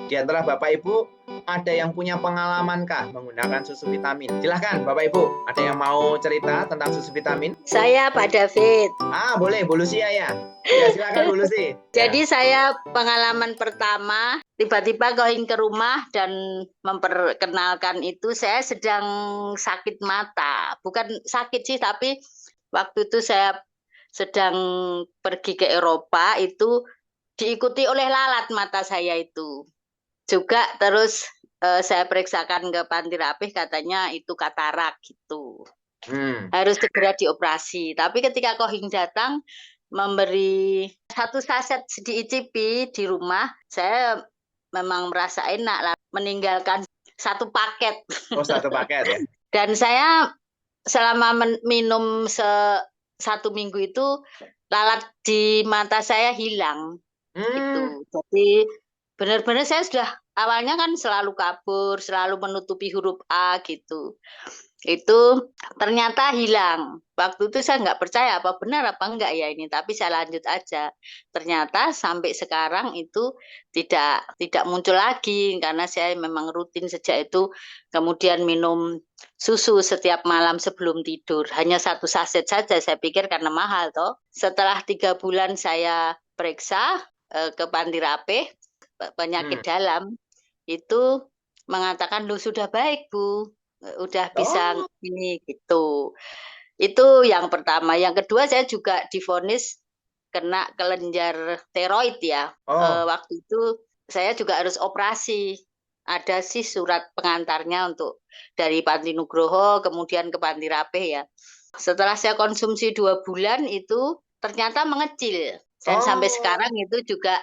Di antara Bapak Ibu, ada yang punya pengalamankah menggunakan susu vitamin? Silahkan Bapak Ibu, ada yang mau cerita tentang susu vitamin? Saya Pak David. Boleh, Bu Lucia ya. Ya, silakan Bu Lucy. Jadi saya pengalaman pertama tiba-tiba going ke rumah dan memperkenalkan itu saya sedang sakit mata. Bukan sakit sih, tapi waktu itu saya sedang pergi ke Eropa itu diikuti oleh lalat mata saya itu. Juga terus saya periksakan ke Panti Rapih katanya itu katarak gitu. Harus segera dioperasi. Tapi ketika Kohing datang memberi satu saset diicipi di rumah, saya memang merasa enak lah meninggalkan satu paket. Oh, satu paket ya. Dan saya selama minum satu minggu itu lalat di mata saya hilang. Gitu. Jadi benar-benar saya sudah awalnya kan selalu kabur, selalu menutupi huruf A gitu. Itu ternyata hilang. Waktu itu saya nggak percaya apa benar apa enggak ya ini, tapi saya lanjut aja. Ternyata sampai sekarang itu tidak muncul lagi karena saya memang rutin sejak itu kemudian minum susu setiap malam sebelum tidur. Hanya satu saset saja, saya pikir karena mahal toh. Setelah 3 bulan saya periksa ke Panti Rapih penyakit dalam itu mengatakan lu sudah baik Bu, udah bisa ini gitu. Itu yang pertama. Yang kedua saya juga divonis kena kelenjar tiroid ya. Waktu itu saya juga harus operasi. Ada sih surat pengantarnya untuk dari Panti Nugroho kemudian ke Panti Rapih ya. Setelah saya konsumsi 2 bulan itu ternyata mengecil dan sampai sekarang itu juga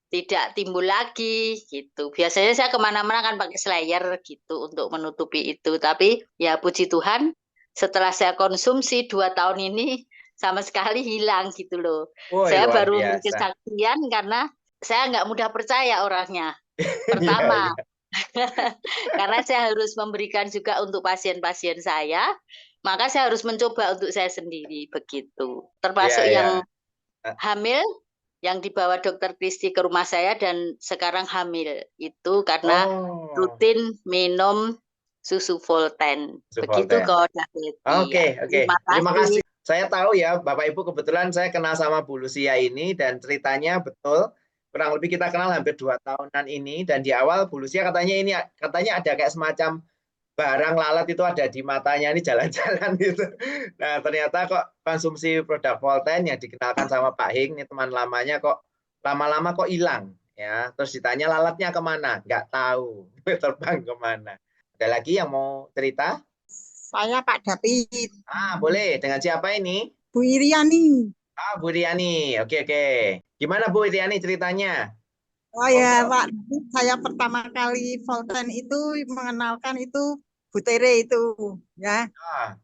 tidak timbul lagi gitu. Biasanya saya kemana-mana kan pakai slayer gitu untuk menutupi itu. Tapi ya puji Tuhan setelah saya konsumsi 2 tahun ini sama sekali hilang gitu loh. Saya baru kesaksian karena saya nggak mudah percaya orangnya. Pertama, karena saya harus memberikan juga untuk pasien-pasien saya, maka saya harus mencoba untuk saya sendiri begitu. Termasuk yang hamil, yang dibawa dokter Kristi ke rumah saya dan sekarang hamil itu karena rutin minum susu Volten. Begitu kok David. Oke. Terima kasih. Saya tahu ya Bapak Ibu, kebetulan saya kenal sama Bu Lucia ini dan ceritanya betul. Kurang lebih kita kenal hampir 2 tahunan ini dan di awal Bu Lucia katanya ada kayak semacam barang lalat itu ada di matanya ini jalan-jalan gitu. Nah, ternyata kok konsumsi produk Volten yang dikenalkan sama Pak Hing, ini teman lamanya kok lama-lama kok hilang ya. Terus ditanya lalatnya kemana? Nggak tahu, terbang kemana. Ada lagi yang mau cerita? Saya Pak David. Boleh. Dengan siapa ini? Bu Iriani. Bu Iriani. Oke. Gimana Bu Iriani ceritanya? Oh ya Pak, saya pertama kali Volten itu mengenalkan itu Butere itu ya.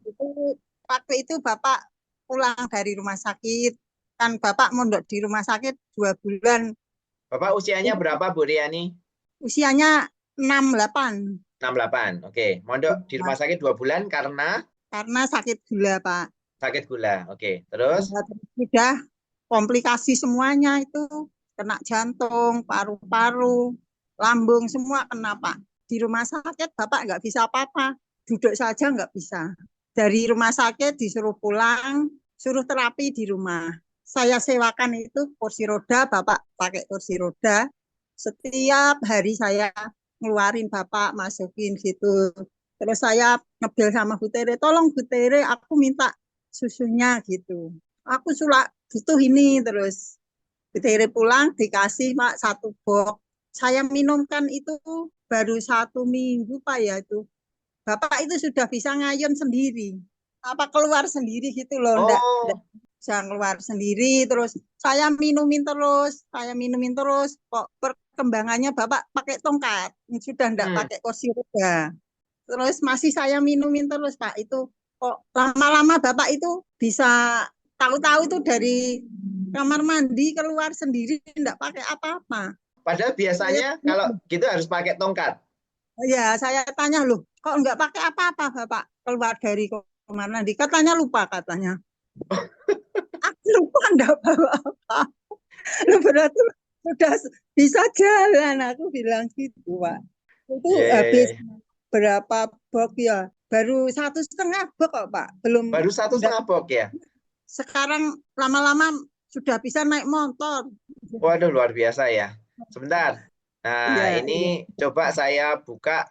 Itu waktu itu Bapak pulang dari rumah sakit, kan Bapak mondok di rumah sakit 2 bulan. Bapak usianya berapa Bu Iriani? Usianya 68. 68, oke. Mondok di rumah sakit 2 bulan karena? Karena sakit gula Pak. Sakit gula, oke. Terus? Sudah komplikasi semuanya itu. Kena jantung, paru-paru, lambung, semua kena Pak. Di rumah sakit Bapak nggak bisa apa-apa. Duduk saja nggak bisa. Dari rumah sakit disuruh pulang, suruh terapi di rumah. Saya sewakan itu kursi roda, Bapak pakai kursi roda. Setiap hari saya ngeluarin Bapak, masukin gitu. Terus saya ngebel sama Bu Tere, tolong Bu Tere, aku minta susunya gitu. Aku butuh ini terus. Bu Tere pulang dikasih Pak 1 box. Saya minumkan itu baru 1 minggu Pak ya itu. Bapak itu sudah bisa ngayun sendiri. Apa keluar sendiri gitu loh. Enggak bisa keluar sendiri terus saya minumin terus. Kok perkembangannya Bapak pakai tongkat. Sudah enggak pakai kursi roda. Terus masih saya minumin terus Pak. Itu kok lama-lama Bapak itu bisa tahu-tahu itu dari kamar mandi keluar sendiri enggak pakai apa-apa. Padahal biasanya kalau gitu harus pakai tongkat. Ya, saya tanya loh, kok enggak pakai apa-apa Bapak keluar dari kamar mandi? Katanya lupa katanya. Aku lupa enggak bawa apa. Berarti sudah bisa jalan, aku bilang gitu, Pak. Itu Iya, iya, iya, habis iya. berapa box ya? Baru 1,5 box kok, Pak. Belum. Baru satu Enggak, setengah box ya. sekarang lama-lama sudah bisa naik motor. Waduh, luar biasa ya. Sebentar. Nah, Iya, ini iya. coba saya buka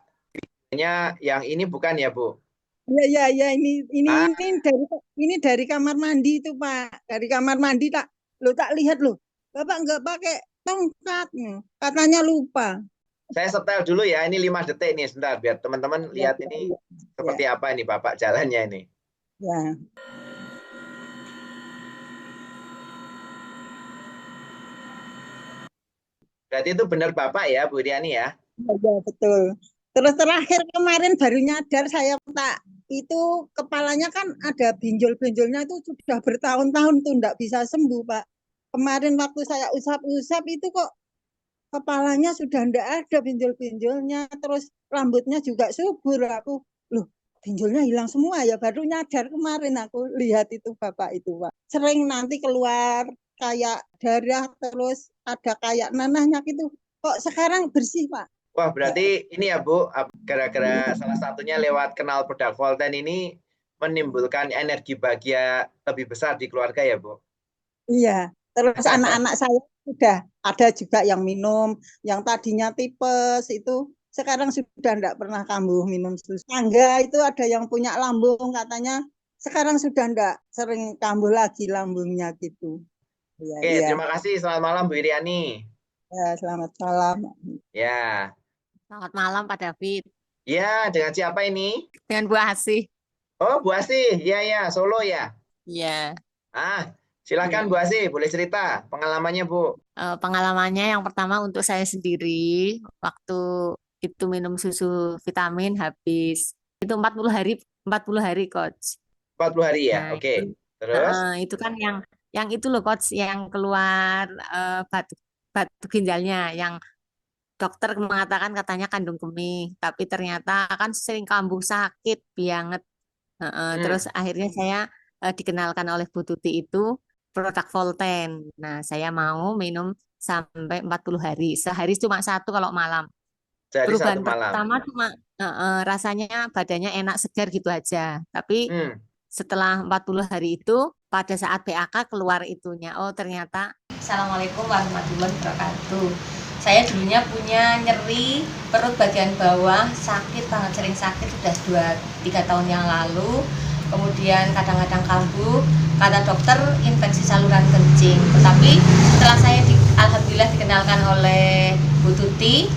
yang ini bukan ya, Bu? Iya, iya, iya, Ah, ini dari kamar mandi itu, Pak. Dari kamar mandi tak lihat loh. Bapak nggak pakai tongkat, katanya lupa. saya setel dulu ya. Ini 5 detik nih, sebentar biar teman-teman Ya, lihat ya, ini ya. Ya, seperti apa ini Bapak jalannya ini. ya, Berarti itu benar Bapak ya, Bu Riani ya? ya, ya, betul. Terus terakhir kemarin baru nyadar saya, Pak. Itu kepalanya kan ada benjol-benjolnya itu sudah bertahun-tahun tuh enggak bisa sembuh, Pak. Kemarin waktu saya usap-usap itu kok kepalanya sudah enggak ada benjol-benjolnya, terus rambutnya juga subur. Aku, loh, benjolnya hilang semua ya. Baru nyadar kemarin aku lihat itu Bapak itu, Pak. Sering nanti keluar kayak darah, terus ada kayak nanahnya gitu. Kok sekarang bersih, Pak? Wah, Enggak. berarti ini ya Bu, gara-gara salah satunya lewat kenal produk Volten ini menimbulkan energi bahagia lebih besar di keluarga ya, Bu? Iya. Terus anak-anak saya sudah ada juga yang minum, yang tadinya tipes itu sekarang sudah enggak pernah kambuh minum susu. Tangga itu ada yang punya lambung katanya sekarang sudah enggak sering kambuh lagi lambungnya gitu. Iya, Oke, iya. terima kasih. Selamat malam Bu Iriani. Ya, selamat malam. Ya, Selamat malam Pak David. ya dengan siapa ini? Dengan Bu Asih. Oh, Bu Asih. Ya, ya, Solo ya. Iya. Ah, silakan Bu Asih, boleh cerita pengalamannya Bu. Pengalamannya yang pertama untuk saya sendiri, waktu itu minum susu vitamin habis. Itu 40 hari Coach. 40 hari ya. Nah, Oke. Terus? itu kan yang itu loh Coach, yang keluar batu batu ginjalnya, yang dokter mengatakan katanya kandung kemih, tapi ternyata kan sering kambuh sakit banget. Terus Hmm. akhirnya saya dikenalkan oleh Bu Tuti itu produk Volten. Nah, saya mau minum sampai 40 hari. Sehari cuma satu kalau malam. Dari satu Perubahan malam. pertama cuma rasanya badannya enak segar gitu aja. Tapi Hmm. setelah 40 hari itu, pada saat PAK keluar itunya. Oh, ternyata. Assalamualaikum warahmatullahi wabarakatuh. Saya dulunya punya nyeri perut bagian bawah, sakit banget, sering sakit sudah 2-3 tahun yang lalu. Kemudian kadang-kadang kambuh, kata dokter infeksi saluran kencing. Tetapi setelah saya alhamdulillah dikenalkan oleh Bu Tuti,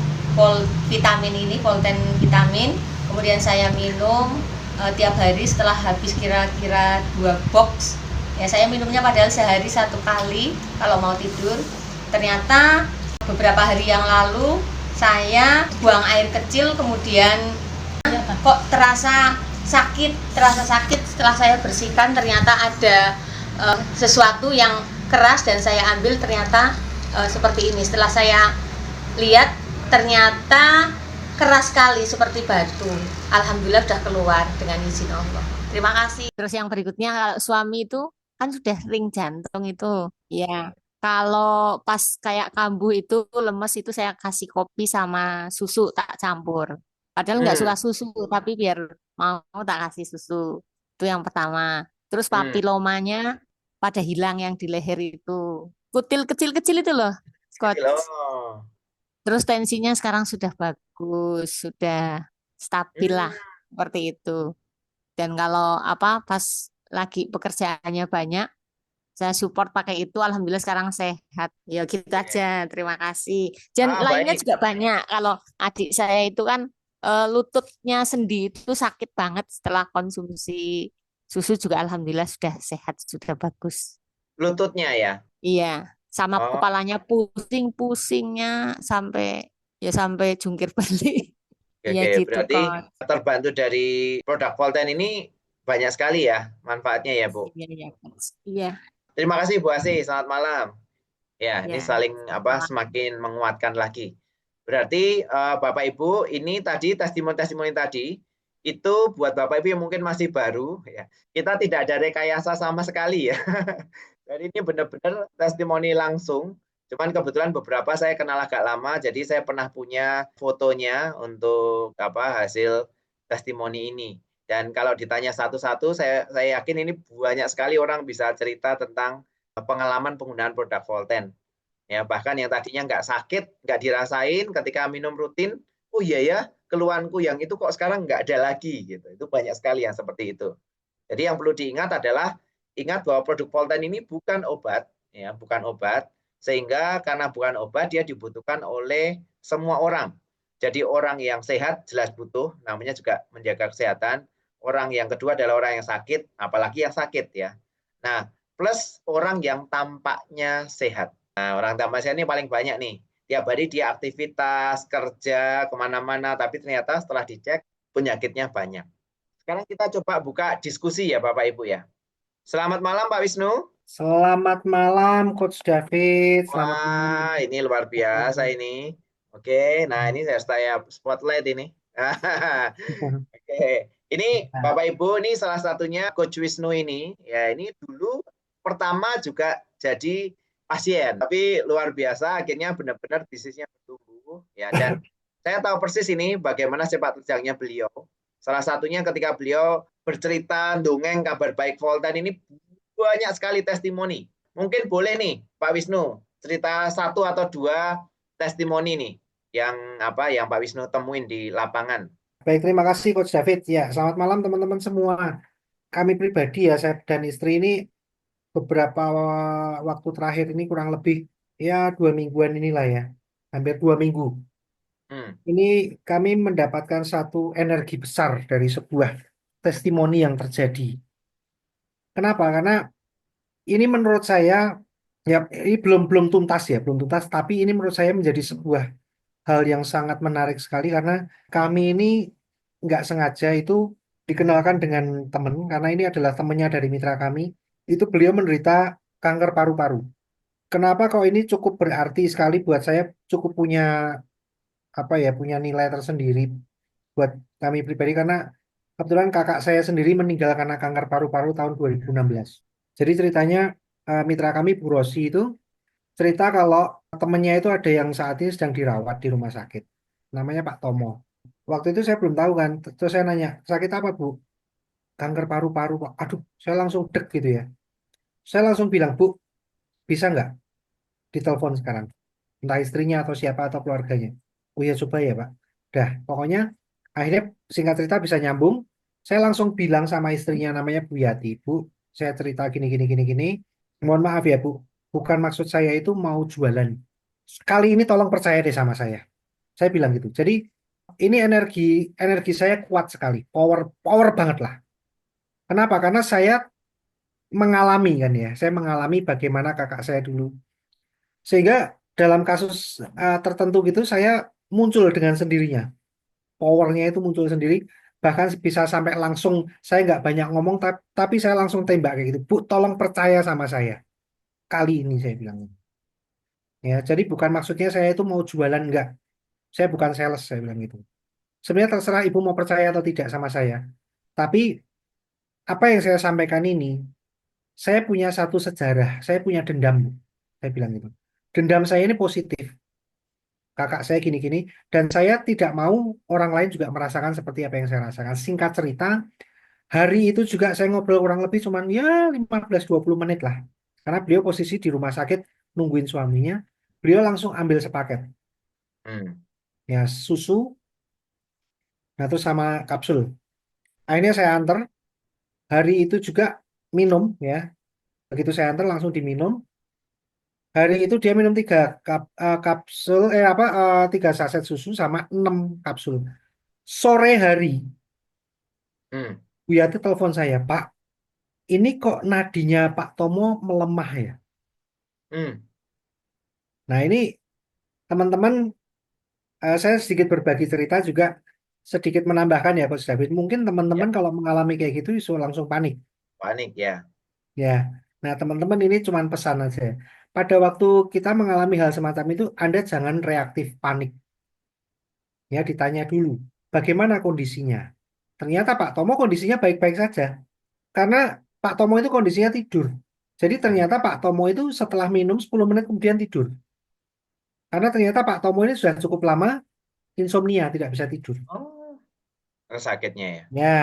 vitamin ini, Volten vitamin, kemudian saya minum tiap hari setelah habis kira-kira 2 box. Ya, saya minumnya padahal sehari 1 kali kalau mau tidur. Ternyata beberapa hari yang lalu saya buang air kecil, kemudian kok terasa sakit setelah saya bersihkan, ternyata ada sesuatu yang keras dan saya ambil, ternyata seperti ini. Setelah saya lihat ternyata keras sekali seperti batu. Alhamdulillah sudah keluar dengan izin Allah. Terima kasih. Terus yang berikutnya, kalau suami itu kan sudah ring jantung itu. Ya, kalau pas kayak kambuh itu lemes itu saya kasih kopi sama susu tak campur. Padahal nggak suka Hmm. susu, tapi biar mau tak kasih susu. Itu yang pertama. Terus Hmm. papilomanya pada hilang yang di leher itu. Kutil kecil-kecil itu loh, Scott. Kecil. Oh. Terus tensinya sekarang sudah bagus, sudah stabil lah, Hmm. seperti itu. Dan kalau apa pas lagi pekerjaannya banyak, saya support pakai itu. Alhamdulillah sekarang sehat. Ya gitu aja. Terima kasih. Dan lainnya Baik. juga banyak. Kalau adik saya itu kan lututnya sendi itu sakit banget setelah konsumsi susu juga. Alhamdulillah sudah sehat, sudah bagus. Lututnya ya. Iya, sama Oh, kepalanya pusing-pusingnya sampai ya sampai jungkir balik. oke, Iya oke. gitu Berarti kok. terbantu dari produk Volten ini banyak sekali ya manfaatnya ya, Bu. Iya, iya, Coach. Iya, Terima kasih Bu Asih. Selamat malam. Ya, ini iya. saling Malam. semakin menguatkan lagi. Berarti Bapak Ibu, ini tadi testimoni-testimoni tadi itu buat Bapak Ibu yang mungkin masih baru ya. Kita tidak ada rekayasa sama sekali ya. Dan ini benar-benar testimoni langsung. Cuman kebetulan beberapa saya kenal agak lama, jadi saya pernah punya fotonya untuk hasil testimoni ini. Dan kalau ditanya satu-satu, saya yakin ini banyak sekali orang bisa cerita tentang pengalaman penggunaan produk Volten. Ya, bahkan yang tadinya nggak sakit, nggak dirasain, ketika minum rutin, oh iya ya, keluhanku yang itu kok sekarang nggak ada lagi gitu. Itu banyak sekali yang seperti itu. Jadi yang perlu diingat adalah ingat bahwa produk Volten ini bukan obat, ya, bukan obat. Sehingga karena bukan obat, dia dibutuhkan oleh semua orang. Jadi orang yang sehat jelas butuh, namanya juga menjaga kesehatan. Orang yang kedua adalah orang yang sakit, apalagi yang sakit ya. Nah, plus orang yang tampaknya sehat. Nah, orang tampaknya sehat ini paling banyak nih. Tiap hari dia aktivitas, kerja, kemana-mana, tapi ternyata setelah dicek penyakitnya banyak. Sekarang kita coba buka diskusi ya Bapak Ibu ya. Selamat malam Pak Wisnu. Selamat malam Coach David. Selamat malam. Wah, ini luar biasa ini. Oke, nah ini saya spotlight ini. Oke, ini Bapak Ibu, ini salah satunya Coach Wisnu ini. Ya, ini dulu pertama juga jadi pasien, tapi luar biasa akhirnya benar-benar bisnisnya bertumbuh. Ya, dan saya tahu persis ini bagaimana sepak terjangnya beliau. Salah satunya ketika beliau bercerita dongeng kabar baik Volten ini banyak sekali testimoni. Mungkin boleh nih Pak Wisnu cerita satu atau dua testimoni nih yang yang Pak Wisnu temuin di lapangan. Baik, terima kasih Coach David. Ya, selamat malam teman-teman semua. Kami pribadi ya, saya dan istri ini beberapa waktu terakhir ini kurang lebih ya 2 mingguan inilah ya, hampir 2 minggu. Ini kami mendapatkan satu energi besar dari sebuah testimoni yang terjadi. Kenapa? Karena ini menurut saya ya ini belum tuntas ya, belum tuntas. Tapi ini menurut saya menjadi sebuah hal yang sangat menarik sekali karena kami ini nggak sengaja itu dikenalkan dengan teman karena ini adalah temannya dari mitra kami. Itu beliau menderita kanker paru-paru. Kenapa kok ini cukup berarti sekali buat saya, cukup punya punya nilai tersendiri buat kami pribadi karena kebetulan kakak saya sendiri meninggal karena kanker paru-paru tahun 2016. Jadi ceritanya mitra kami Bu Rosi itu cerita kalau temennya itu ada yang saat ini sedang dirawat di rumah sakit. Namanya Pak Tomo. Waktu itu saya belum tahu kan. Terus saya nanya, sakit apa Bu? Kanker paru-paru Pak. Aduh, saya langsung deg gitu ya. Saya langsung bilang, Bu, bisa nggak ditelepon sekarang? Entah istrinya atau siapa atau keluarganya. Oh ya coba ya Pak. Dah, pokoknya akhirnya singkat cerita bisa nyambung. Saya langsung bilang sama istrinya namanya Bu Yati. Bu, saya cerita gini, gini, gini, gini. Mohon maaf ya Bu, bukan maksud saya itu mau jualan. Kali ini tolong percaya deh sama saya. Saya bilang gitu. Jadi ini energi saya kuat sekali, power banget lah. Kenapa? Karena saya mengalami kan ya. Saya mengalami bagaimana kakak saya dulu. Sehingga dalam kasus tertentu gitu saya muncul dengan sendirinya. Powernya itu muncul sendiri. Bahkan bisa sampai langsung saya nggak banyak ngomong, tapi saya langsung tembak kayak gitu. Bu, tolong percaya sama saya. Kali ini saya bilang. Ya, jadi bukan maksudnya saya itu mau jualan, enggak. Saya bukan sales, saya bilang gitu. Sebenarnya terserah ibu mau percaya atau tidak sama saya. Tapi apa yang saya sampaikan ini, saya punya satu sejarah, saya punya dendam, Bu. Saya bilang gitu. Dendam saya ini positif. Kakak saya gini-gini, dan saya tidak mau orang lain juga merasakan seperti apa yang saya rasakan. Singkat cerita, hari itu juga saya ngobrol kurang lebih cuman ya 15-20 menit lah. Karena beliau posisi di rumah sakit nungguin suaminya, beliau langsung ambil sepaket. Ya, susu, nah terus sama kapsul. Akhirnya saya antar, hari itu juga minum ya. Begitu saya antar langsung diminum. Hari itu dia minum 3 saset susu sama 6 kapsul. Sore hari, Bu Yati telepon saya, Pak, ini kok nadinya Pak Tomo melemah ya. Nah ini teman-teman, saya sedikit berbagi cerita juga, sedikit menambahkan ya Coach David. Mungkin teman-teman kalau mengalami kayak gitu langsung panik. Panik ya. Ya, nah teman-teman ini cuma pesan aja. Pada waktu kita mengalami hal semacam itu, Anda jangan reaktif panik. Ya, ditanya dulu, bagaimana kondisinya? Ternyata Pak Tomo kondisinya baik-baik saja. Karena Pak Tomo itu kondisinya tidur. Jadi ternyata Pak Tomo itu setelah minum 10 menit kemudian tidur. Karena ternyata Pak Tomo ini sudah cukup lama insomnia, tidak bisa tidur. Oh, sakitnya ya. Ya,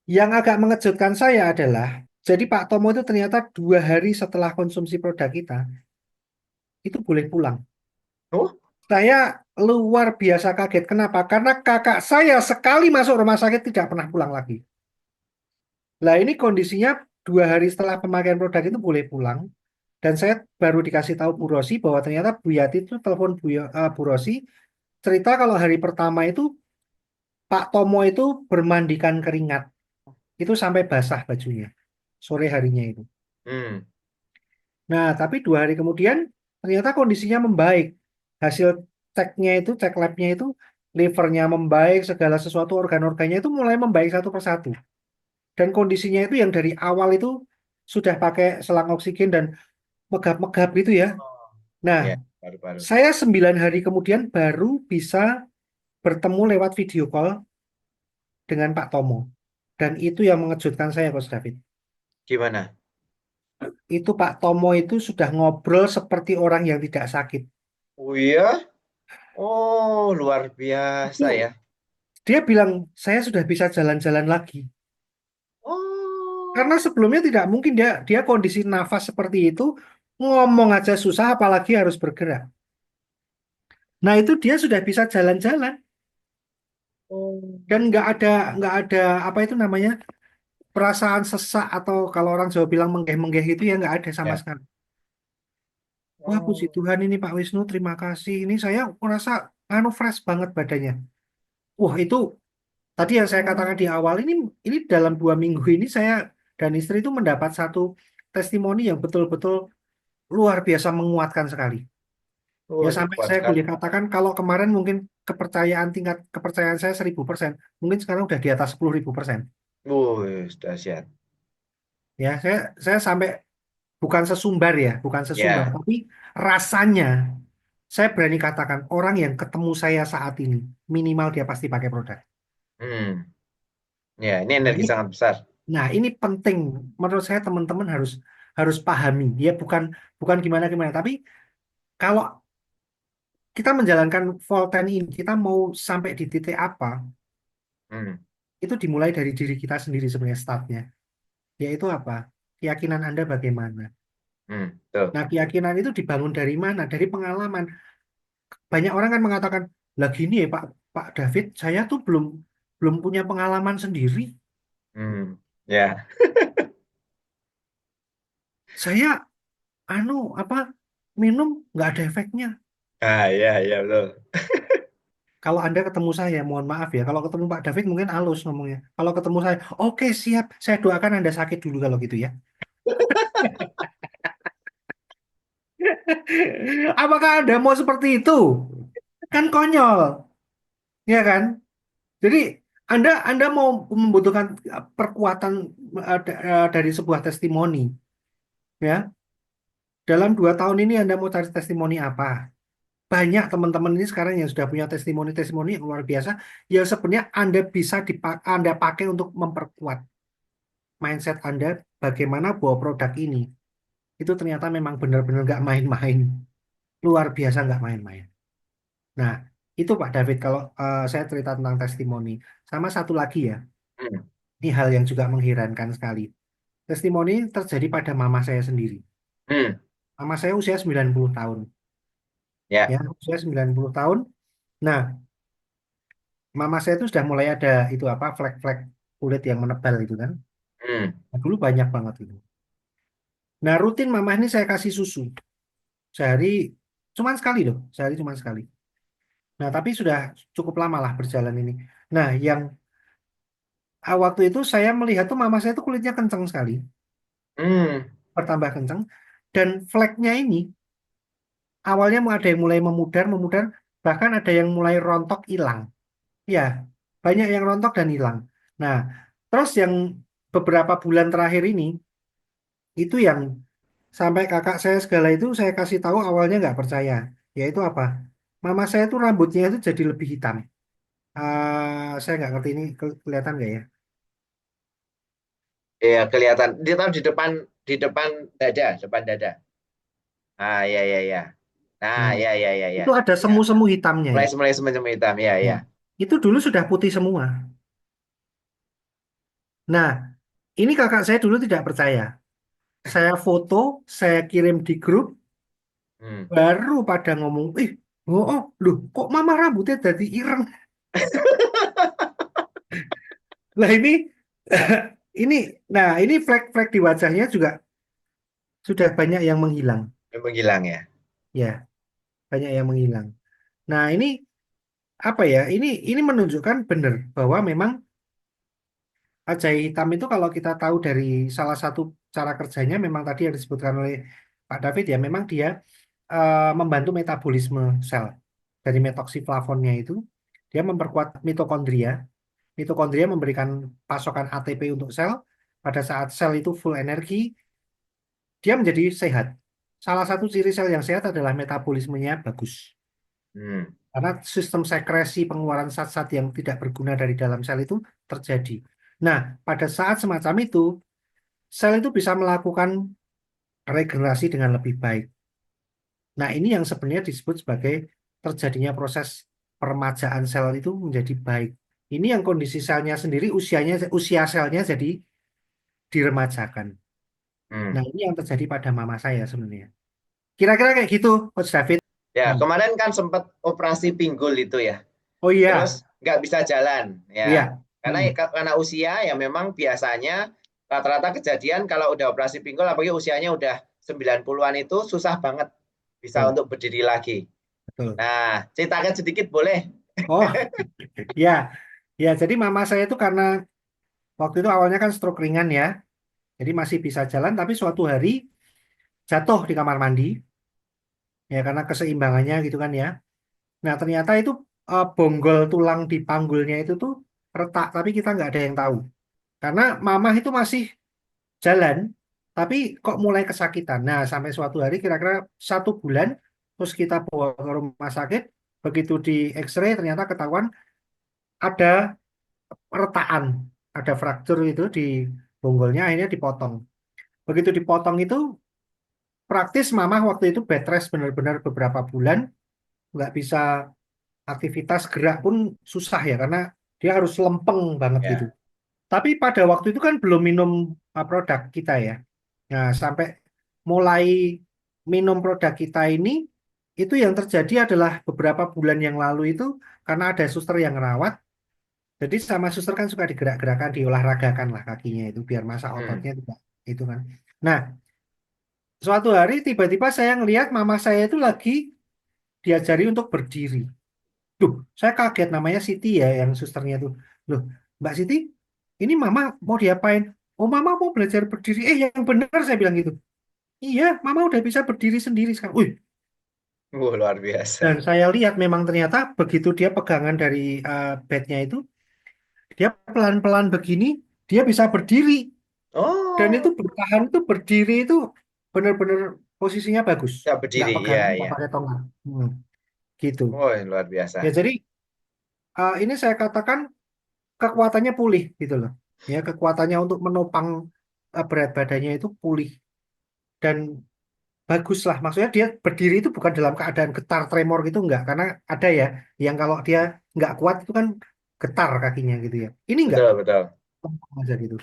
yang agak mengejutkan saya adalah, jadi Pak Tomo itu ternyata 2 hari setelah konsumsi produk kita, itu boleh pulang. Oh, Saya luar biasa kaget. Kenapa? Karena kakak saya sekali masuk rumah sakit tidak pernah pulang lagi. Lah ini kondisinya 2 hari setelah pemakaian produk itu boleh pulang. Dan saya baru dikasih tahu Bu Rosi bahwa ternyata Bu Yati itu telepon Bu Rosi cerita kalau hari pertama itu Pak Tomo itu bermandikan keringat. Itu sampai basah bajunya. Sore harinya itu. hmm, Nah, tapi 2 hari kemudian ternyata kondisinya membaik. Hasil ceknya itu, cek labnya itu, livernya membaik, segala sesuatu organ-organnya itu mulai membaik satu persatu. Dan kondisinya itu yang dari awal itu sudah pakai selang oksigen dan megap-megap gitu ya. Nah, ya, baru-baru. saya 9 hari kemudian baru bisa bertemu lewat video call dengan Pak Tomo. Dan itu yang mengejutkan saya, Coach David. Gimana? Itu Pak Tomo itu sudah ngobrol seperti orang yang tidak sakit. Oh iya? Oh, luar biasa Itu ya. dia bilang, saya sudah bisa jalan-jalan lagi. Oh, Karena sebelumnya tidak mungkin dia kondisi nafas seperti itu, ngomong aja susah, apalagi harus bergerak. Nah itu dia sudah bisa jalan-jalan oh, dan nggak ada apa itu namanya perasaan sesak atau kalau orang Jawa bilang menggeh-menggeh itu ya nggak ada sama ya. sekali. Wah puji Oh, Tuhan ini Pak Wisnu, terima kasih. Ini saya merasa fresh banget badannya. Wah itu tadi yang saya katakan di awal ini dalam 2 minggu ini saya dan istri itu mendapat satu testimoni yang betul-betul luar biasa menguatkan sekali. oh, Ya itu sampai kuat saya sekali. boleh katakan kalau kemarin mungkin tingkat kepercayaan saya 1000%, mungkin sekarang udah di atas 10.000%. Dahsyat. Ya saya sampai bukan sesumbar, Ya, tapi rasanya saya berani katakan orang yang ketemu saya saat ini minimal dia pasti pakai produk. hmm, ya, ini Nah energi ini, sangat besar. nah ini penting menurut saya teman-teman harus harus pahami. Dia bukan bukan gimana gimana, tapi kalau kita menjalankan Volten ini, kita mau sampai di titik apa, Hmm, itu dimulai dari diri kita sendiri sebenarnya startnya. Yaitu apa? Keyakinan Anda bagaimana? tuh. Nah, keyakinan itu dibangun dari mana? Dari pengalaman. Banyak orang kan mengatakan, lah gini ya Pak David, saya tuh belum belum punya pengalaman sendiri. Ya, Saya apa minum nggak ada efeknya. ya, ya, betul. Kalau Anda ketemu saya, mohon maaf ya. Kalau ketemu Pak David mungkin halus ngomongnya. Kalau ketemu saya, oke siap. Saya doakan Anda sakit dulu kalau gitu ya. Apakah Anda mau seperti itu? Kan konyol, ya kan? Jadi Anda mau membutuhkan perkuatan dari sebuah testimoni, ya. Dalam 2 tahun ini Anda mau cari testimoni apa? Banyak teman-teman ini sekarang yang sudah punya testimoni-testimoni yang luar biasa, yang sebenarnya Anda pakai untuk memperkuat mindset Anda bagaimana bahwa produk ini itu ternyata memang benar-benar nggak main-main, luar biasa nggak main-main. Nah, itu Pak David kalau saya cerita tentang testimoni. Sama satu lagi ya, Hmm, ini hal yang juga mengherankan sekali. Testimoni terjadi pada mama saya sendiri. hmm, Mama saya usia 90 tahun. ya, Ya, usia 90 tahun. Nah, mama saya itu sudah mulai ada itu apa flek-flek kulit yang menebal itu kan. hmm, Nah, dulu banyak banget itu. Nah, rutin mama ini saya kasih susu. Sehari cuman sekali loh, sehari cuman sekali. Nah, tapi sudah cukup lama lah berjalan ini. Nah, yang waktu itu saya melihat tuh mama saya tuh kulitnya kenceng sekali, hmm. bertambah kenceng. Dan fleknya ini awalnya ada yang mulai memudar, memudar, bahkan ada yang mulai rontok hilang. Ya, banyak yang rontok dan hilang. Nah, terus yang beberapa bulan terakhir ini, itu yang sampai kakak saya segala itu saya kasih tahu awalnya nggak percaya. Yaitu apa? Mama saya tuh rambutnya itu jadi lebih hitam. Saya nggak ngerti ini kelihatan nggak ya? Iya, kelihatan. Dia tahu di depan dada, depan dada. Ah, ya, ya, ya. Nah, Nah, ya. itu ada Ya. semu-semu hitamnya ya. Mulai semacam hitam, ya. Ya, itu dulu sudah putih semua. Nah, ini kakak saya dulu tidak percaya. Saya foto, saya kirim di grup, Hmm. baru pada ngomong, loh, kok mama rambutnya jadi ireng? Lah ini, ini flek-flek di wajahnya juga sudah banyak yang menghilang. Menghilang ya. Ya, banyak yang menghilang. Nah, ini apa ya? Ini menunjukkan benar bahwa memang jahe hitam itu kalau kita tahu dari salah satu cara kerjanya memang tadi yang disebutkan oleh Pak David ya, memang dia membantu metabolisme sel. Dari metoksiflavonnya itu, dia memperkuat mitokondria. Mitokondria memberikan pasokan ATP untuk sel. Pada saat sel itu full energi, dia menjadi sehat. Salah satu ciri sel yang sehat adalah metabolismenya bagus. Hmm. Karena sistem sekresi pengeluaran zat-zat yang tidak berguna dari dalam sel itu terjadi. Nah, pada saat semacam itu, sel itu bisa melakukan regenerasi dengan lebih baik. Nah, ini yang sebenarnya disebut sebagai terjadinya proses peremajaan sel itu menjadi baik. Ini yang kondisi selnya sendiri, usia selnya jadi diremajakan. Hmm. Nah, ini yang terjadi pada mama saya sebenarnya. Kira-kira kayak gitu, Coach David. Ya, kemarin kan sempat operasi pinggul itu ya. Oh iya, Terus nggak bisa jalan ya. iya. Karena usia ya memang biasanya rata-rata kejadian kalau udah operasi pinggul apalagi usianya udah 90-an itu susah banget bisa Betul, untuk berdiri lagi. betul. Nah, ceritakan sedikit boleh? Oh, ya. Ya, jadi mama saya itu karena waktu itu awalnya kan stroke ringan ya. Jadi masih bisa jalan, tapi suatu hari jatuh di kamar mandi. Ya, karena keseimbangannya gitu kan ya. Nah, ternyata itu bonggol tulang di panggulnya itu tuh retak, tapi kita nggak ada yang tahu. Karena mama itu masih jalan, tapi kok mulai kesakitan. Nah, sampai suatu hari kira-kira 1 bulan, terus kita bawa ke rumah sakit, begitu di X-ray ternyata ketahuan ada retakan, ada fraktur itu di bonggolnya, akhirnya dipotong. Begitu dipotong itu, praktis mama waktu itu bed rest benar-benar beberapa bulan, nggak bisa aktivitas gerak pun susah ya, karena dia harus lempeng banget gitu. Ya. Tapi pada waktu itu kan belum minum produk kita ya. Nah, sampai mulai minum produk kita ini, itu yang terjadi adalah beberapa bulan yang lalu itu, karena ada suster yang rawat, jadi sama suster kan suka digerak-gerakan, diolahragakan lah kakinya itu, biar masa Hmm. ototnya tidak itu kan. Nah, suatu hari tiba-tiba saya ngelihat mama saya itu lagi diajari untuk berdiri. Duh, saya kaget namanya Siti ya, yang susternya tuh. Loh, Mbak Siti, ini mama mau diapain? Oh, mama mau belajar berdiri. Yang benar saya bilang gitu. Iya, mama udah bisa berdiri sendiri sekarang. Wih, Luar biasa. dan saya lihat memang ternyata begitu dia pegangan dari bednya itu, dia pelan-pelan begini, dia bisa berdiri. Dan itu Oh, bertahan itu berdiri itu benar-benar posisinya bagus. bisa Nggak berdiri. pegang, Iya, nggak iya. pakai tongkat. Gitu. Oh, luar biasa. Ya, jadi ini saya katakan kekuatannya pulih gitu loh. Ya, kekuatannya untuk menopang berat badannya itu pulih dan bagus lah. Maksudnya dia berdiri itu bukan dalam keadaan getar tremor gitu enggak, karena ada ya yang kalau dia nggak kuat itu kan getar kakinya gitu ya. Ini enggak, Betul, betul. lempeng aja gitu.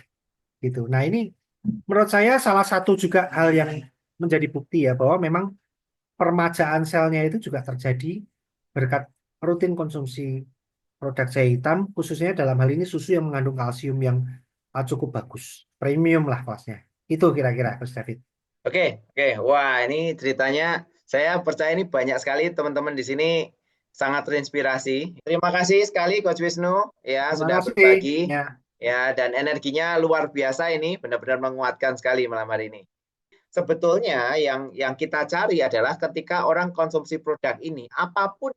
Gitu. Nah, ini menurut saya salah satu juga hal yang menjadi bukti ya bahwa memang permajaan selnya itu juga terjadi berkat rutin konsumsi produk jahe hitam, khususnya dalam hal ini susu yang mengandung kalsium yang cukup bagus, premium lah kelasnya. Itu kira-kira, Coach David. Oke, oke. Wah, ini ceritanya saya percaya ini banyak sekali teman-teman di sini sangat terinspirasi. Terima kasih sekali Coach Wisnu ya Terima sudah kasih. berbagi Ya, ya dan energinya luar biasa ini benar-benar menguatkan sekali malam hari ini. Sebetulnya yang kita cari adalah ketika orang konsumsi produk ini apapun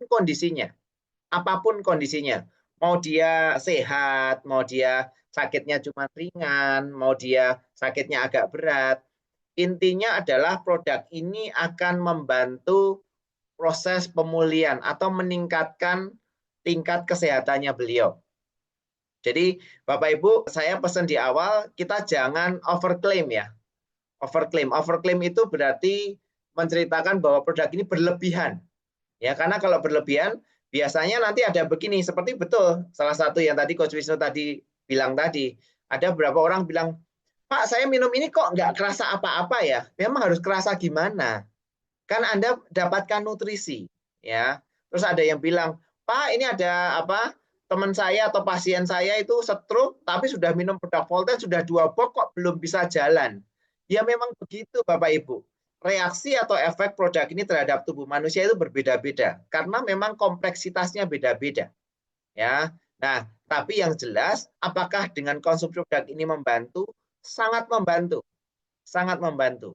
kondisinya, mau dia sehat, mau dia sakitnya cuma ringan, mau dia sakitnya agak berat, intinya adalah produk ini akan membantu proses pemulihan atau meningkatkan tingkat kesehatannya beliau. Jadi Bapak Ibu, saya pesan di awal kita jangan overclaim ya. Overclaim itu berarti menceritakan bahwa produk ini berlebihan. Ya, karena kalau berlebihan biasanya nanti ada begini, seperti betul salah satu yang tadi Coach Wisnu tadi bilang tadi, ada beberapa orang bilang, Pak, saya minum ini kok nggak kerasa apa-apa ya? Memang harus kerasa gimana? Kan Anda dapatkan nutrisi, ya. Terus ada yang bilang, Pak, ini ada apa? Teman saya atau pasien saya itu stroke, tapi sudah minum produk Volten sudah 2 box kok belum bisa jalan. Ya memang begitu, Bapak Ibu. Reaksi atau efek produk ini terhadap tubuh manusia itu berbeda-beda karena memang kompleksitasnya beda-beda. Ya. Nah, tapi yang jelas apakah dengan konsumsi produk ini membantu? Sangat membantu. Sangat membantu.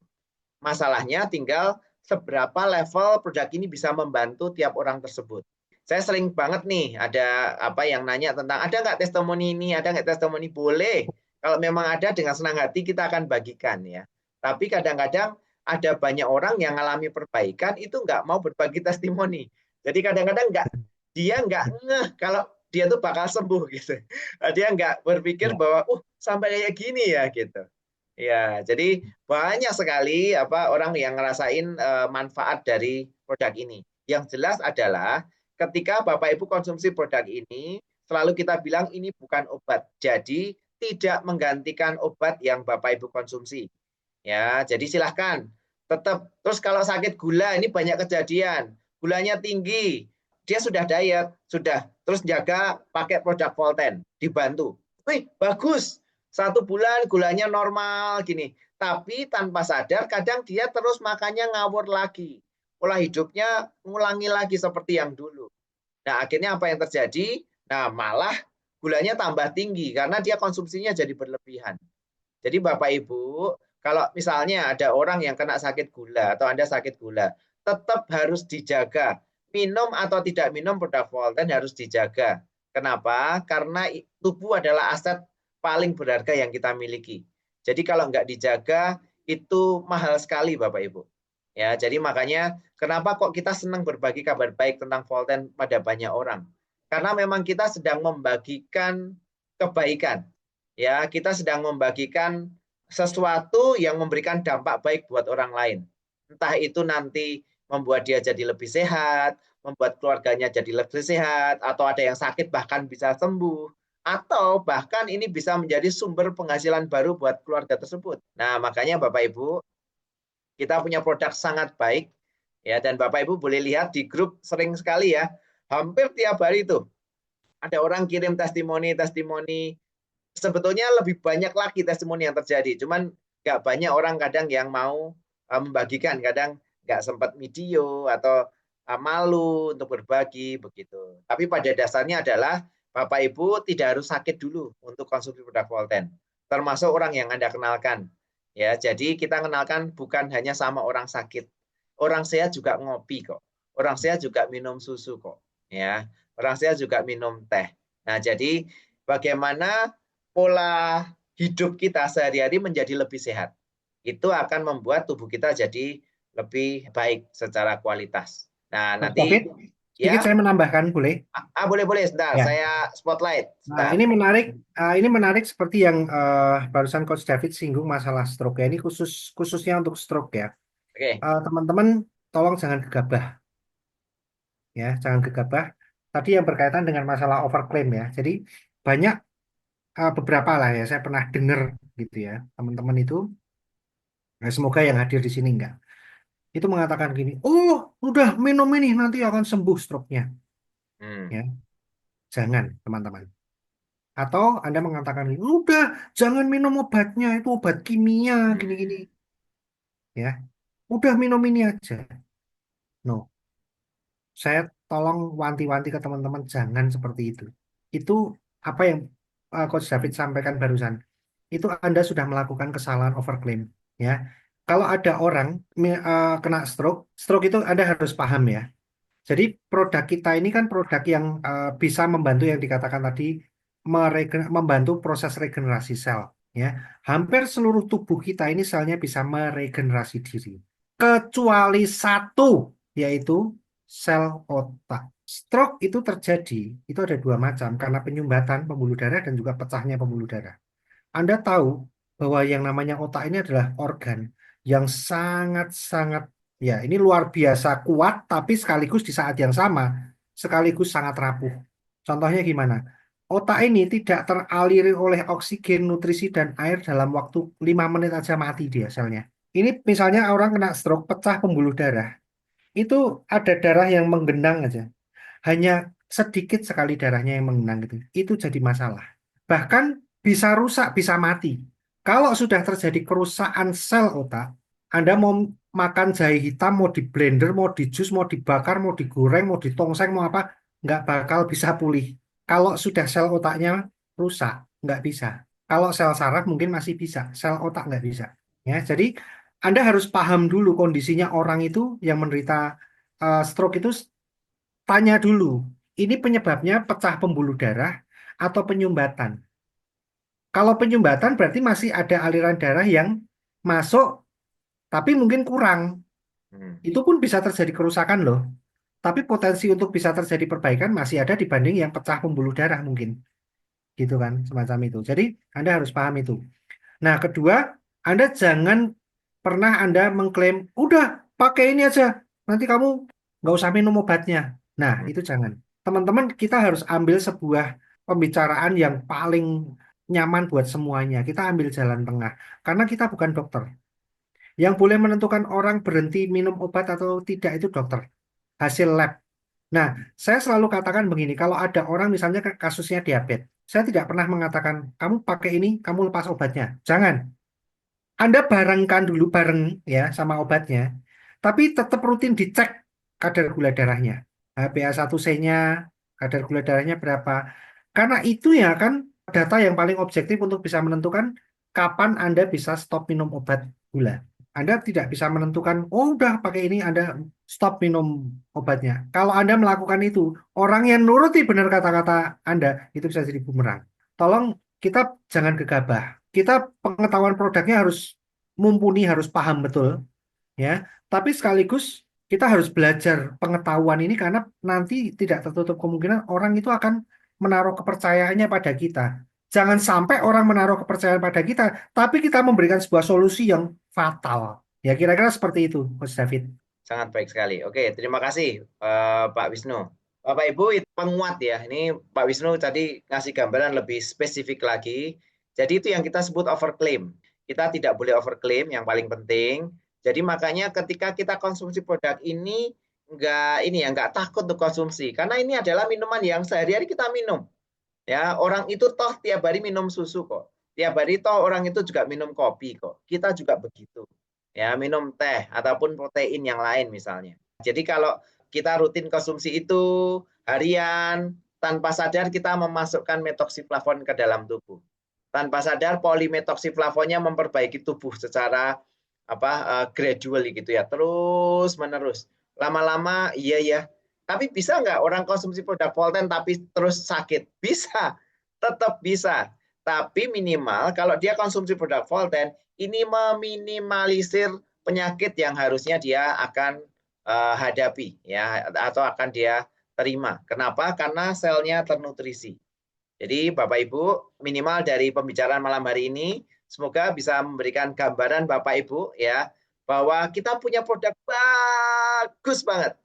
Masalahnya tinggal seberapa level produk ini bisa membantu tiap orang tersebut. Saya sering banget nih ada apa yang nanya tentang ada nggak testimoni ini, ada nggak testimoni, boleh. Kalau memang ada dengan senang hati kita akan bagikan ya. Tapi kadang-kadang ada banyak orang yang mengalami perbaikan itu nggak mau berbagi testimoni. Jadi kadang-kadang dia nggak ngeh kalau dia tuh bakal sembuh gitu. Dia nggak berpikir bahwa sampai kayak gini ya gitu. Ya, jadi banyak sekali orang yang ngerasain manfaat dari produk ini. Yang jelas adalah ketika Bapak Ibu konsumsi produk ini, selalu kita bilang ini bukan obat. Jadi tidak menggantikan obat yang Bapak Ibu konsumsi. Ya, jadi silahkan tetap. Terus kalau sakit gula ini banyak kejadian, gulanya tinggi, dia sudah diet, sudah terus jaga pakai produk Volten, dibantu. Wih, bagus. 1 bulan gulanya normal gini. Tapi tanpa sadar kadang dia terus makannya ngawur lagi. Pola hidupnya ngulangi lagi seperti yang dulu. Nah, akhirnya apa yang terjadi? Nah, malah gulanya tambah tinggi karena dia konsumsinya jadi berlebihan. Jadi Bapak Ibu, kalau misalnya ada orang yang kena sakit gula atau Anda sakit gula, tetap harus dijaga. Minum atau tidak minum produk Volten harus dijaga. Kenapa? Karena tubuh adalah aset paling berharga yang kita miliki. Jadi kalau nggak dijaga, itu mahal sekali Bapak Ibu. Ya, jadi makanya kenapa kok kita senang berbagi kabar baik tentang Volten pada banyak orang? Karena memang kita sedang membagikan kebaikan. Ya, kita sedang membagikan sesuatu yang memberikan dampak baik buat orang lain. Entah itu nanti membuat dia jadi lebih sehat, membuat keluarganya jadi lebih sehat, atau ada yang sakit bahkan bisa sembuh, atau bahkan ini bisa menjadi sumber penghasilan baru buat keluarga tersebut. Nah, makanya Bapak Ibu, kita punya produk sangat baik, ya, dan Bapak Ibu boleh lihat di grup sering sekali ya, hampir tiap hari itu ada orang kirim testimoni. Sebetulnya lebih banyak lagi testimoni yang terjadi, cuman nggak banyak orang kadang yang mau membagikan, kadang nggak sempat video atau malu untuk berbagi begitu. Tapi pada dasarnya adalah Bapak Ibu tidak harus sakit dulu untuk konsumsi produk Volten, termasuk orang yang Anda kenalkan. Ya, jadi kita kenalkan bukan hanya sama orang sakit, orang sehat juga ngopi kok, orang sehat juga minum susu kok, ya, orang sehat juga minum teh. Nah, jadi bagaimana pola hidup kita sehari-hari menjadi lebih sehat. Itu akan membuat tubuh kita jadi lebih baik secara kualitas. Nah, nanti David, sedikit saya menambahkan, boleh? Boleh, sebentar. Ya. Saya spotlight. Nah, ini menarik seperti yang barusan Coach David singgung masalah stroke ya. Ini khususnya untuk stroke ya. Oke. Teman-teman, tolong jangan gegabah. Ya, jangan gegabah. Tadi yang berkaitan dengan masalah overclaim ya. Jadi banyak beberapa lah ya, saya pernah dengar gitu ya, teman-teman itu, semoga yang hadir di sini enggak, itu mengatakan gini, udah minum ini nanti akan sembuh stroke-nya. Ya, jangan teman-teman. Atau Anda mengatakan gini, udah jangan minum obatnya, itu obat kimia gini-gini. Ya, udah minum ini aja. No, saya tolong wanti-wanti ke teman-teman jangan seperti itu. Itu apa yang Coach David sampaikan barusan. Itu Anda sudah melakukan kesalahan overclaim. Ya, kalau ada orang kena stroke itu Anda harus paham ya. Jadi produk kita ini kan produk yang bisa membantu yang dikatakan tadi membantu proses regenerasi sel. Ya, hampir seluruh tubuh kita ini selnya bisa meregenerasi diri, kecuali satu, yaitu sel otak. Stroke itu terjadi, itu ada 2 macam, karena penyumbatan pembuluh darah dan juga pecahnya pembuluh darah. Anda tahu bahwa yang namanya otak ini adalah organ yang sangat-sangat Ya, ini luar biasa kuat, tapi sekaligus di saat yang sama, sekaligus sangat rapuh. Contohnya gimana? Otak ini tidak teraliri oleh oksigen, nutrisi, dan air dalam waktu 5 menit aja mati dia selnya. Ini misalnya orang kena stroke, pecah pembuluh darah. Itu ada darah yang menggenang aja. Hanya sedikit sekali darahnya yang menggenang gitu. Itu jadi masalah. Bahkan bisa rusak, bisa mati. Kalau sudah terjadi kerusakan sel otak, Anda mau makan jahe hitam, mau di blender, mau di jus, mau dibakar, mau digoreng, mau ditongseng, mau apa, nggak bakal bisa pulih. Kalau sudah sel otaknya rusak, nggak bisa. Kalau sel saraf mungkin masih bisa, sel otak nggak bisa. Ya, jadi Anda harus paham dulu kondisinya orang itu yang menderita stroke itu, tanya dulu, ini penyebabnya pecah pembuluh darah atau penyumbatan. Kalau penyumbatan berarti masih ada aliran darah yang masuk, tapi mungkin kurang. Itu pun bisa terjadi kerusakan loh. Tapi potensi untuk bisa terjadi perbaikan masih ada dibanding yang pecah pembuluh darah mungkin. Gitu kan, semacam itu. Jadi Anda harus paham itu. Nah, kedua, Anda jangan pernah Anda mengklaim, udah pakai ini aja, nanti kamu nggak usah minum obatnya. Nah, itu jangan. Teman-teman, kita harus ambil sebuah pembicaraan yang paling nyaman buat semuanya. Kita ambil jalan tengah. Karena kita bukan dokter. Yang boleh menentukan orang berhenti minum obat atau tidak itu dokter. Hasil lab. Nah, saya selalu katakan begini, kalau ada orang misalnya kasusnya diabetes, saya tidak pernah mengatakan, kamu pakai ini, kamu lepas obatnya. Jangan. Anda barengkan dulu bareng ya sama obatnya, tapi tetap rutin dicek kadar gula darahnya. HbA1c-nya, kadar gula darahnya berapa. Karena itu ya kan data yang paling objektif untuk bisa menentukan kapan Anda bisa stop minum obat gula. Anda tidak bisa menentukan, oh udah pakai ini Anda stop minum obatnya. Kalau Anda melakukan itu, orang yang nuruti benar kata-kata Anda, itu bisa jadi bumerang. Tolong kita jangan gegabah. Kita pengetahuan produknya harus mumpuni, harus paham betul, ya. Tapi sekaligus kita harus belajar pengetahuan ini karena nanti tidak tertutup kemungkinan orang itu akan menaruh kepercayaannya pada kita. Jangan sampai orang menaruh kepercayaan pada kita, tapi kita memberikan sebuah solusi yang fatal. Ya kira-kira seperti itu, Coach David. Sangat baik sekali. Oke, terima kasih Pak Wisnu. Bapak Ibu itu penguat ya. Ini Pak Wisnu tadi ngasih gambaran lebih spesifik lagi. Jadi itu yang kita sebut overclaim. Kita tidak boleh overclaim, yang paling penting. Jadi makanya ketika kita konsumsi produk ini nggak takut untuk konsumsi karena ini adalah minuman yang sehari-hari kita minum. Ya, orang itu toh tiap hari minum susu kok. Tiap hari toh orang itu juga minum kopi kok. Kita juga begitu. Ya, minum teh ataupun protein yang lain misalnya. Jadi kalau kita rutin konsumsi itu harian, tanpa sadar kita memasukkan metoksiflavon ke dalam tubuh. Tanpa sadar polimetoksiflavonnya memperbaiki tubuh secara gradual gitu ya, terus menerus. Lama-lama iya ya. Tapi bisa nggak orang konsumsi produk Volten tapi terus sakit? Bisa, tetap bisa. Tapi minimal kalau dia konsumsi produk Volten, ini meminimalisir penyakit yang harusnya dia akan hadapi ya atau akan dia terima. Kenapa? Karena selnya ternutrisi. Jadi Bapak Ibu, minimal dari pembicaraan malam hari ini semoga bisa memberikan gambaran Bapak Ibu ya bahwa kita punya produk bagus banget.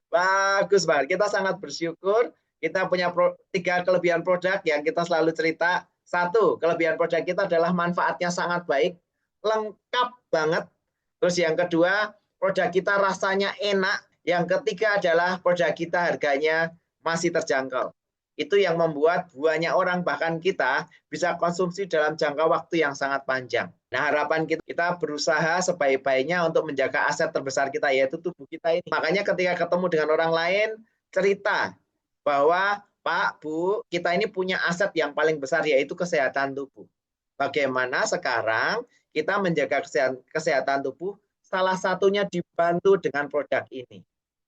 Bagus banget. Kita sangat bersyukur kita punya 3 kelebihan produk yang kita selalu cerita. 1, kelebihan produk kita adalah manfaatnya sangat baik, lengkap banget. Terus yang kedua, produk kita rasanya enak. Yang ketiga adalah produk kita harganya masih terjangkau. Itu yang membuat banyak orang bahkan kita bisa konsumsi dalam jangka waktu yang sangat panjang. Nah, harapan kita berusaha sebaik-baiknya untuk menjaga aset terbesar kita, yaitu tubuh kita ini. Makanya ketika ketemu dengan orang lain, cerita bahwa Pak, Bu, kita ini punya aset yang paling besar, yaitu kesehatan tubuh. Bagaimana sekarang kita menjaga kesehatan tubuh, salah satunya dibantu dengan produk ini.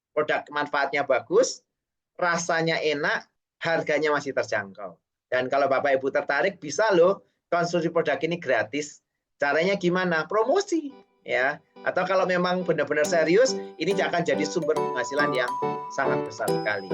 Produk manfaatnya bagus, rasanya enak, harganya masih terjangkau. Dan kalau Bapak Ibu tertarik, bisa loh konsumsi produk ini gratis. Caranya gimana? Promosi ya. Atau kalau memang benar-benar serius, ini akan jadi sumber penghasilan yang sangat besar sekali.